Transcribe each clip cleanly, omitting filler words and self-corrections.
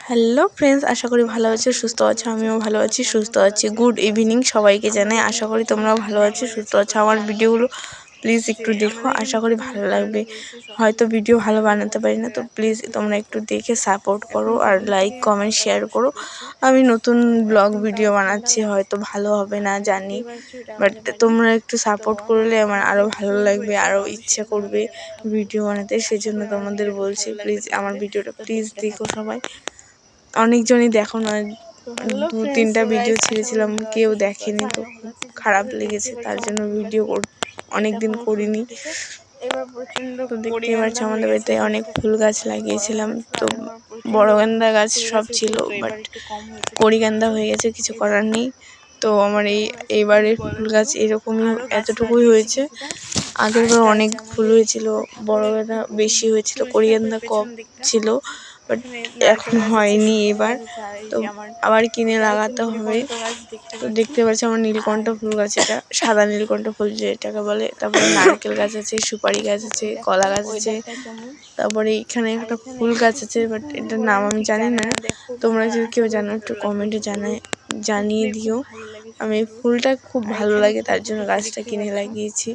Hello friends, আশা করি ভালো আছো, সুস্থ আছো। আমিও ভালো আছি, সুস্থ আছি। গুড ইভিনিং সবাইকে জানাই। আশা করি তোমরাও ভালো আছো, সুস্থ আছো। আমার ভিডিওগুলো প্লিজ একটু দেখো, আশা করি ভালো লাগবে। হয়তো ভিডিও ভালো বানাতে পারি না, তো প্লিজ তোমরা একটু দেখে সাপোর্ট করো আর লাইক কমেন্ট শেয়ার করো। আমি নতুন ব্লগ ভিডিও বানাচ্ছি, হয়তো ভালো হবে না জানি, বাট তোমরা একটু সাপোর্ট করলে আমার আরও ভালো লাগবে, আরও ইচ্ছে করবে ভিডিও বানাতে। সেজন্য তোমাদের বলছি, প্লিজ আমার ভিডিওটা প্লিজ দেখো সবাই। অনেকজনই দেখো না, 2-3টা ভিডিও ছেড়েছিলাম, কেউ দেখেনি, তো খুব খারাপ লেগেছে। তার জন্য ভিডিও অনেকদিন করিনি। তো দেখতেই পাচ্ছ আমাদের বাড়িতে অনেক ফুল গাছ লাগিয়েছিলাম, তো বড় গাঁদা গাছ সব ছিল, বাট কড়ি গাঁদা হয়ে গেছে, কিছু করার নেই। তো আমার এইবারের ফুল গাছ এরকমই, এতটুকুই হয়েছে। আগের বার অনেক ফুল হয়েছিল, বড় গাঁদা বেশি হয়েছিল, কড়ি গাঁদা কম ছিল, বাট এখন হয়নি এবার। তো আবার কিনে লাগাতে হবে। তো দেখতে পাচ্ছি আমার নীলকণ্ঠ ফুল গাছ, এটা সাদা নীলকণ্ঠ ফুল যেটাকে বলে। তারপরে নারকেল গাছ আছে, সুপারি গাছ আছে, কলা গাছ আছে। তারপরে এখানে একটা ফুল গাছ আছে, বাট এটার নাম আমি জানি না। তোমরা যদি কেউ জানো একটু কমেন্টে জানিয়ে দিও। আমি ফুলটা খুব ভালো লাগে, তার জন্য গাছটা কিনে লাগিয়েছি।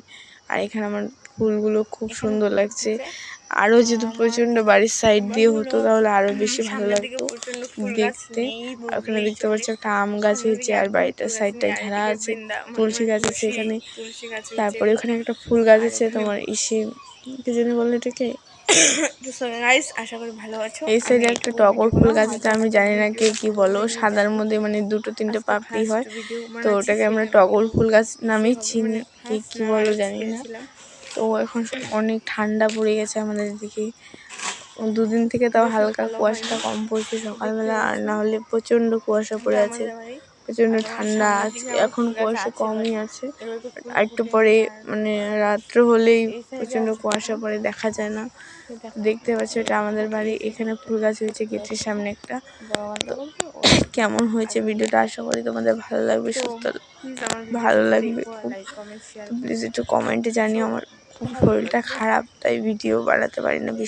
আর এখানে আমার ফুলগুলো খুব সুন্দর লাগছে। আরও যদি প্রচণ্ড বাড়ির সাইড দিয়ে হতো তাহলে আরও বেশি ভালো লাগতো দেখতে। আর ওখানে দেখতে পাচ্ছি একটা আম গাছ হয়েছে, আর বাড়িটার সাইডটায় ঘেরা আছে, তুলসী গাছ আছে এখানে। তারপরে ওখানে একটা ফুল গাছ আছে, তোমার কি জানি বললে এটাকে, আশা করি ভালো আছো। এই সাইডে একটা টগর ফুল গাছ আছে, আমি জানি না কে কি বলো, সাদার মধ্যে মানে 2-3টে পাপড়ি হয়, তো ওটাকে আমরা টগর ফুল গাছ নামেই চিনি, কে কি বলো জানি না। তো এখন অনেক ঠান্ডা পড়ে গেছে আমাদের দিকে, 2 দিন থেকে তাও হালকা কুয়াশাটা কম পড়ছে সকালবেলা, আর না হলে প্রচণ্ড কুয়াশা পড়ে আছে, প্রচণ্ড ঠান্ডা আছে। এখন কুয়াশা কমই আছে, আর একটু পরে মানে রাত্র হলেই প্রচণ্ড কুয়াশা পড়ে, দেখা যায় না। দেখতে পাচ্ছ এটা আমাদের বাড়ি, এখানে ফুল গাছ হয়েছে গেটের সামনে একটা। তো কেমন হয়েছে ভিডিওটা, আশা করি তোমাদের ভালো লাগবে, সুস্থ ভালো লাগবে খুব। তো প্লিজ একটু কমেন্টে জানিও। আমার খুব শরীরটা খারাপ, তাই ভিডিও বানাতে পারি না বেশি।